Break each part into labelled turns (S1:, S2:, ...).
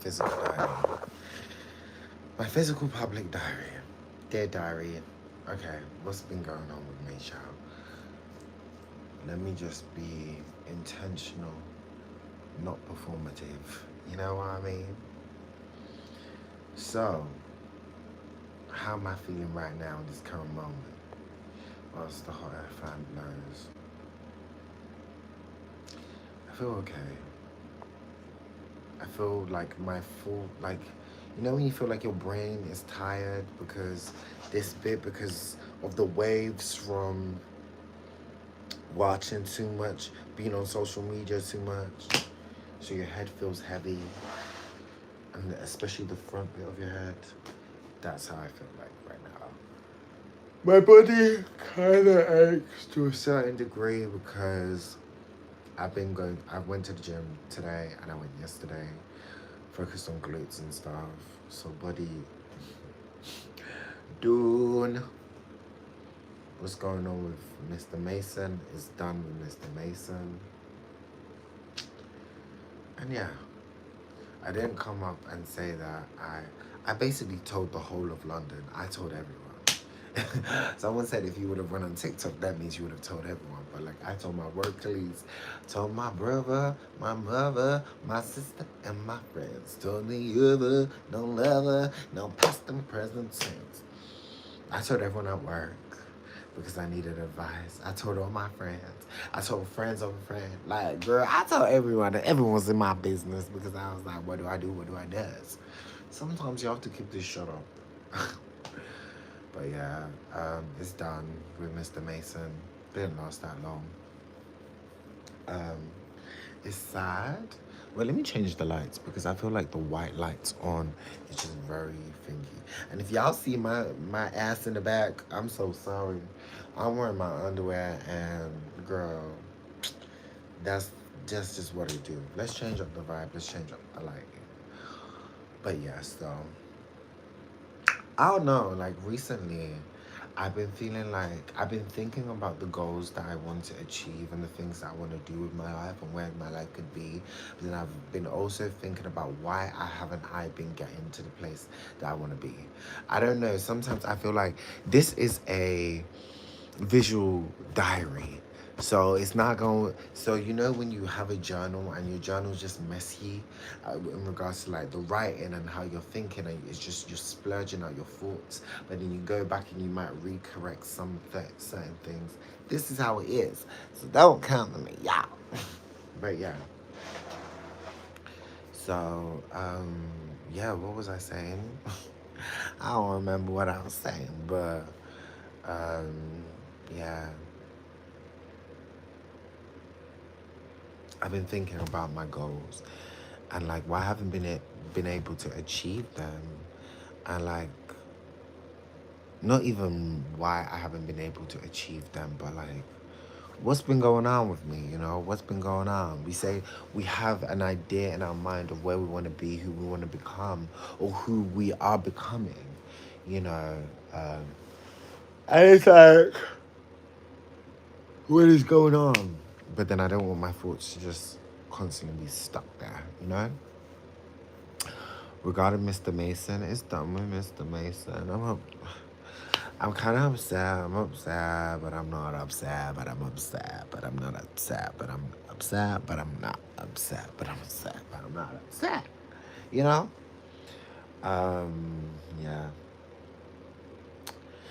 S1: physical diary. My physical public diary. Dear diary. Okay, what's been going on with me, child? Let me just be intentional, not performative. You know what I mean? So, how am I feeling right now in this current moment? Whilst the hot air fan blows. I feel okay. I feel like my full, like, you know when you feel like your brain is tired because of the waves from watching too much, being on social media too much. So your head feels heavy, and especially the front bit of your head. That's how I feel like right now. My body kind of aches to a certain degree because I went to the gym today and I went yesterday, focused on glutes and stuff. So body, done. What's going on with Mr. Mason is done with Mr. Mason. And yeah, I didn't come up and say that I basically told the whole of London. I told everyone. Someone said if you would have run on TikTok, that means you would have told everyone. But like I told my work colleagues, told my brother, my mother, my sister, and my friends. Told the other, no lover, no past and present tense. I told everyone at work because I needed advice. I told all my friends. I told friends of a friend. Like, girl, I told everyone that everyone was in my business because I was like, what do I do? What do I do? Sometimes you have to keep this shut up. But yeah, it's done with Mr. Mason. Didn't last that long. Um, it's sad. Well, let me change the lights because I feel like the white lights on is just very thingy. And if y'all see my ass in the back, I'm so sorry. I'm wearing my underwear and girl, that's just what I do. Let's change up the vibe. Let's change up the lighting. But yeah, so I don't know. Like recently, I've been thinking about the goals that I want to achieve and the things that I want to do with my life and where my life could be. But then I've been also thinking about why haven't I been getting to the place that I want to be. I don't know. Sometimes I feel like this is a visual diary. So it's not going. So you know when you have a journal and your journal's just messy, in regards to like the writing and how you're thinking, and it's just you're splurging out your thoughts. But then you go back and you might recorrect certain things. This is how it is. So don't count on me, yeah. But yeah. So yeah. What was I saying? I don't remember what I was saying, but um, yeah. I've been thinking about my goals and like why I haven't been able to achieve them, and like not even why I haven't been able to achieve them, but like what's been going on with me, you know? What's been going on? We say we have an idea in our mind of where we want to be, who we want to become, or who we are becoming, you know. And it's like, what is going on? But then I don't want my thoughts to just constantly be stuck there, you know? Regarding Mr. Mason, it's done with Mr. Mason. I'm kind of upset. I'm upset, but I'm not upset. But I'm upset, but I'm not upset. But I'm upset, but I'm not upset. But I'm upset, but I'm not upset. You know? Yeah.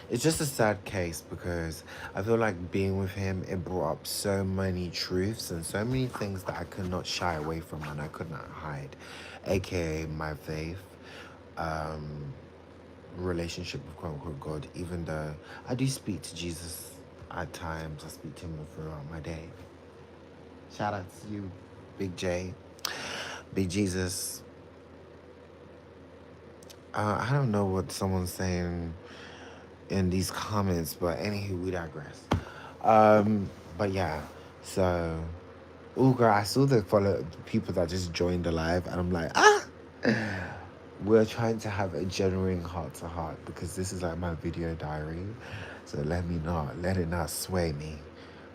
S1: It's just a sad case because I feel like being with him, it brought up so many truths and so many things that I could not shy away from and I could not hide, aka my faith, relationship with quote unquote God, even though I do speak to Jesus at times. I speak to him throughout my day. Shout out to you, Big J, Big Jesus. I don't know what someone's saying in these comments, but anywho, we digress. But yeah, so, oh girl, I saw the people that just joined the live, and I'm like, we're trying to have a genuine heart to heart because this is like my video diary. So let it not sway me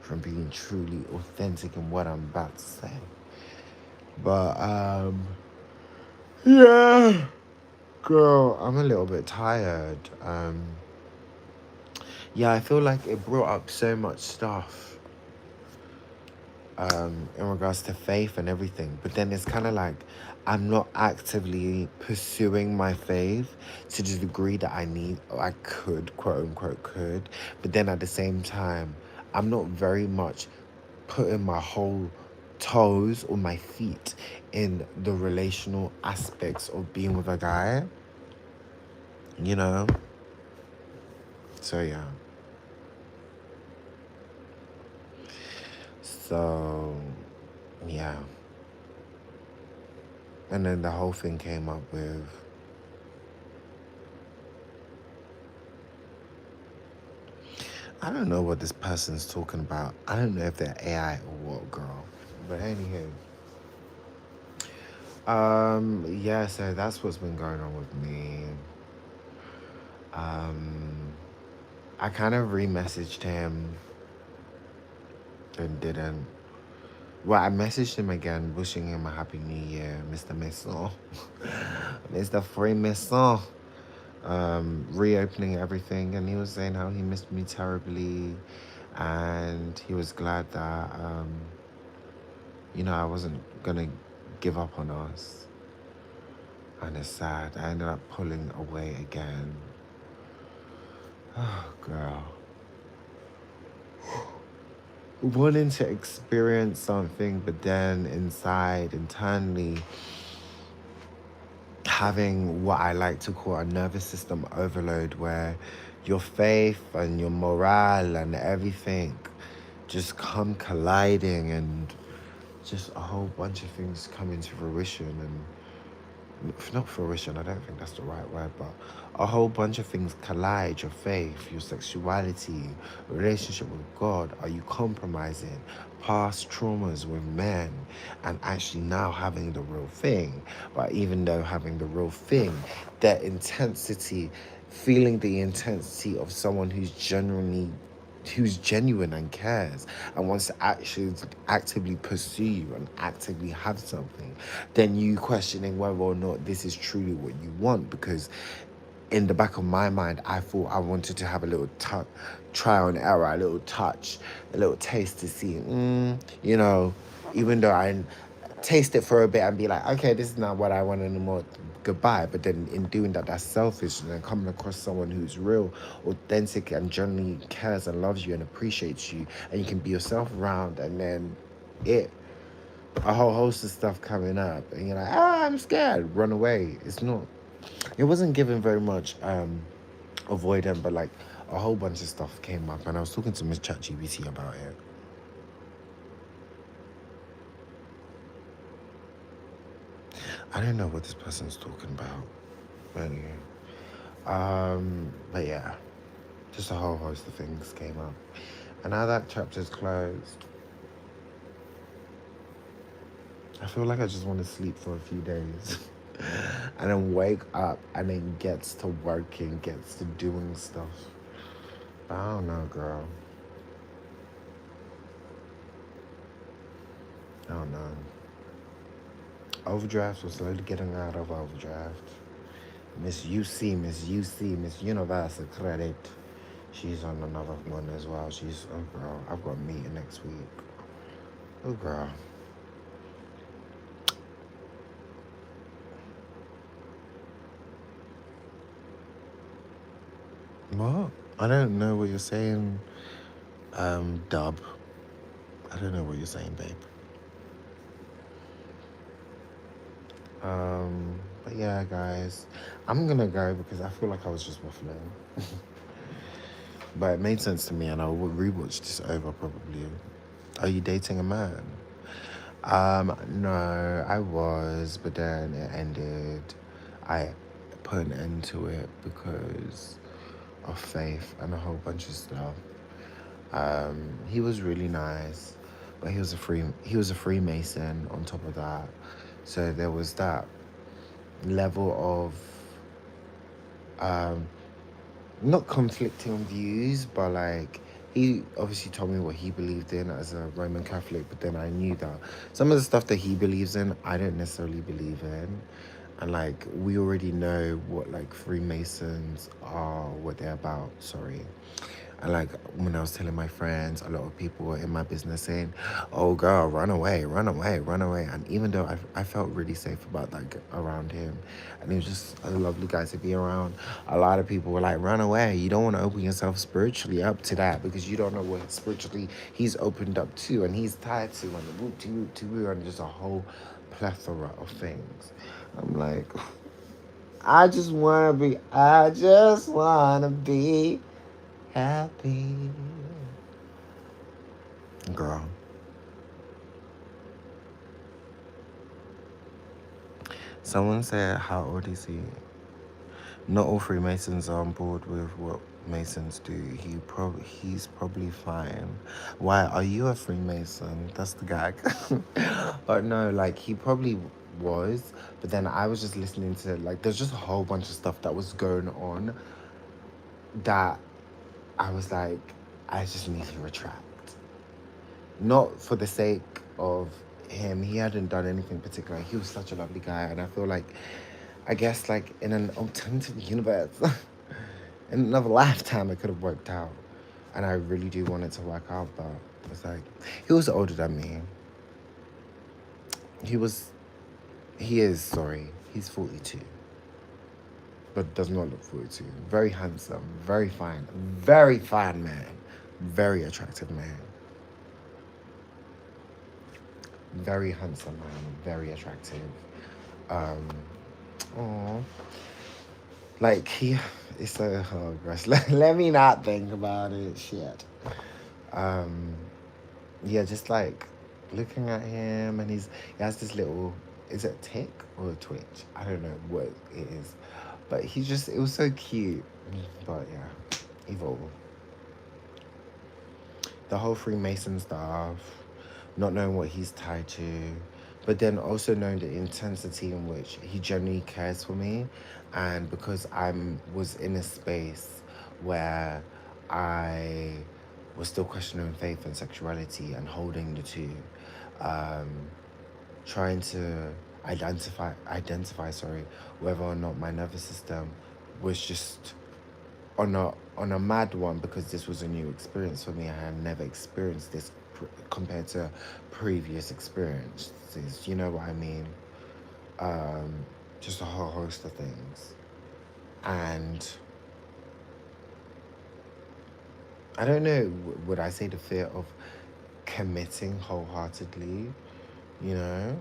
S1: from being truly authentic in what I'm about to say. But Yeah. Girl, I'm a little bit tired. Yeah, I feel like it brought up so much stuff in regards to faith and everything. But then it's kind of like I'm not actively pursuing my faith to the degree that I need, or I could, quote unquote, could. But then at the same time, I'm not very much putting my whole toes or my feet in the relational aspects of being with a guy, you know? So, yeah. So, yeah. And then the whole thing came up with, I don't know what this person's talking about. I don't know if they're AI or what, girl. But anywho, yeah. So that's what's been going on with me. Um, I kind of re-messaged him and didn't. Well, I messaged him again, wishing him a happy new year, Mr. Maison, Mr. Free Maison. Reopening everything, and he was saying how he missed me terribly, and he was glad that I wasn't gonna give up on us. And it's sad. I ended up pulling away again. Oh, girl. Wanting to experience something, but then inside, internally, having what I like to call a nervous system overload, where your faith and your morale and everything just come colliding, and just a whole bunch of things come into fruition. And not fruition, I don't think that's the right word, but a whole bunch of things collide: your faith, your sexuality, relationship with God. Are you compromising past traumas with men and actually now having the real thing? But even though having the real thing, that intensity, feeling the intensity of someone who's genuine and cares and wants to actually actively pursue you and actively have something, then you questioning whether or not this is truly what you want. Because in the back of my mind, I thought I wanted to have a little trial and error, a little touch, a little taste to see, even though I taste it for a bit and be like, okay, this is not what I want anymore, goodbye. But then in doing that, that's selfish. And then coming across someone who's real, authentic, and genuinely cares and loves you and appreciates you, and you can be yourself around, and then a whole host of stuff coming up, and you're like, I'm scared, run away. It wasn't given very much avoidant, but like a whole bunch of stuff came up, and I was talking to Miss ChatGPT about it. I don't know what this person's talking about, but anyway. But yeah, just a whole host of things came up, and now that chapter's closed, I feel like I just want to sleep for a few days. And then wake up and then gets to working, gets to doing stuff. I don't know, girl. I don't know. Overdraft was slowly getting out of overdraft. Miss UC, Miss Universal Credit. She's on another one as well. Oh girl, I've got a meeting next week. Oh girl. What? I don't know what you're saying, Dub. I don't know what you're saying, babe. But yeah, guys, I'm gonna go because I feel like I was just waffling. But it made sense to me, and I will rewatch this over probably. Are you dating a man? No, I was, but then it ended. I put an end to it because of faith and a whole bunch of stuff. He was really nice, but he was a Freemason on top of that. So there was that level of not conflicting views, but like he obviously told me what he believed in as a Roman Catholic, but then I knew that some of the stuff that he believes in, I don't necessarily believe in. And like we already know what like Freemasons are, what they're about. Sorry. And like when I was telling my friends, a lot of people were in my business saying, "Oh, girl, run away, run away, run away." And even though I felt really safe about like around him, and he was just a lovely guy to be around, a lot of people were like, "Run away! You don't want to open yourself spiritually up to that because you don't know what spiritually he's opened up to and he's tied to, and whoop to woo, and just a whole plethora of things." I'm like, I just wanna be happy. Girl. Someone said, how old is he? Not all Freemasons are on board with what Masons do. He's probably fine. Why are you a Freemason? That's the gag. But no, like he probably was. But then I was just listening to like there's just a whole bunch of stuff that was going on that I was like, I just need to retract. Not for the sake of him. He hadn't done anything particular. He was such a lovely guy, and I feel like, I guess, like in an alternative universe, in another lifetime, it could have worked out. And I really do want it to work out, but it's like he was older than me. He was, he is sorry. He's 42, but does not look 42. Very handsome, very fine man, very attractive man. Very handsome man, very attractive. Um, oh, like he, it's so oh gosh. Let me not think about it. Shit. Um, yeah, just like looking at him, and he has this little. Is it a tick or a twitch? I don't know what it is, but it was so cute. But yeah, evil. The whole Freemason stuff, not knowing what he's tied to, but then also knowing the intensity in which he genuinely cares for me. And because was in a space where I was still questioning faith and sexuality and holding the two, um, trying to identify whether or not my nervous system was just on a mad one, because this was a new experience for me. I had never experienced this compared to previous experiences. You know what I mean? Um, just a whole host of things, and I don't know. Would I say the fear of committing wholeheartedly? You know?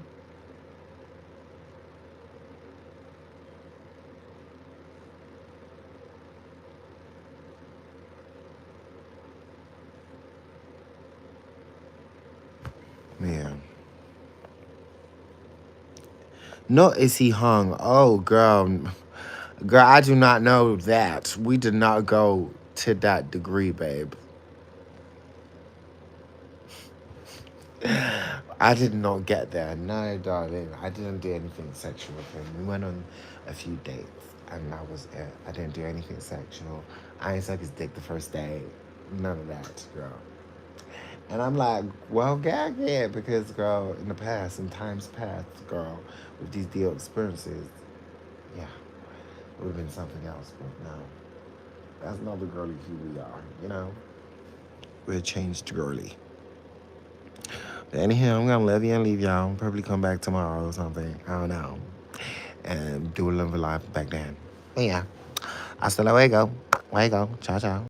S1: Yeah. No, is he hung? Oh, girl. Girl, I do not know that. We did not go to that degree, babe. I did not get there. No, darling. I didn't do anything sexual with him. We went on a few dates, and that was it. I didn't do anything sexual. I ain't suck his dick the first day. None of that, girl. And I'm like, well, gag yeah, because, girl, in the past, in times past, girl, with these deal experiences, yeah, it would have been something else, but no. That's not the girly who we are, you know? We're a changed girly. But anyhow, I'm gonna love you and leave y'all. Probably come back tomorrow or something. I don't know. And do a little live back then. But yeah. Hasta luego. Luego. Ciao, ciao.